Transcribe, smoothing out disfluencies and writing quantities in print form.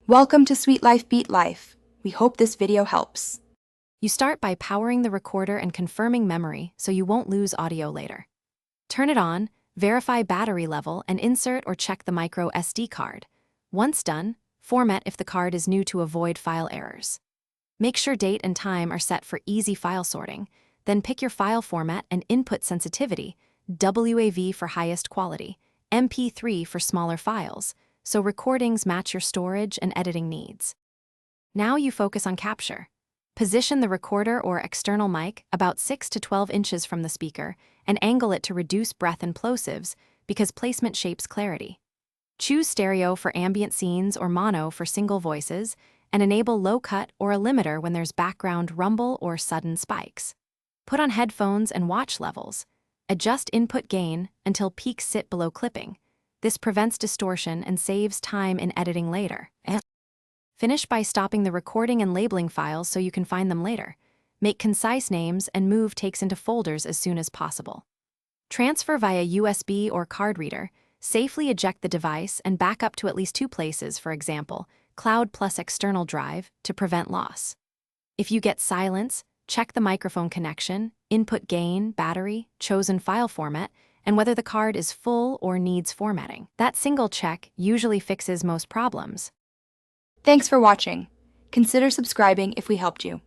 Welcome to Sweet Life Beat Life. We hope this video helps. You start by powering the recorder and confirming memory so you won't lose audio later. Turn it on, verify battery level, and insert or check the micro SD card. Once done, format if the card is new to avoid file errors. Make sure date and time are set for easy file sorting, then pick your file format and input sensitivity, WAV for highest quality, MP3 for smaller files, so recordings match your storage and editing needs. Now you focus on capture. Position the recorder or external mic about 6 to 12 inches from the speaker and angle it to reduce breath and plosives because placement shapes clarity. Choose stereo for ambient scenes or mono for single voices, and enable low cut or a limiter when there's background rumble or sudden spikes. Put on headphones and watch levels. Adjust input gain until peaks sit below clipping. This prevents distortion and saves time in editing later. Finish by stopping the recording and labeling files so you can find them later. Make concise names and move takes into folders as soon as possible. Transfer via USB or card reader. Safely eject the device and back up to at least 2 places, for example, cloud plus external drive, to prevent loss. If you get silence, check the microphone connection, input gain, battery, chosen file format, and whether the card is full or needs formatting. That single check usually fixes most problems. Thanks for watching. Consider subscribing if we helped you.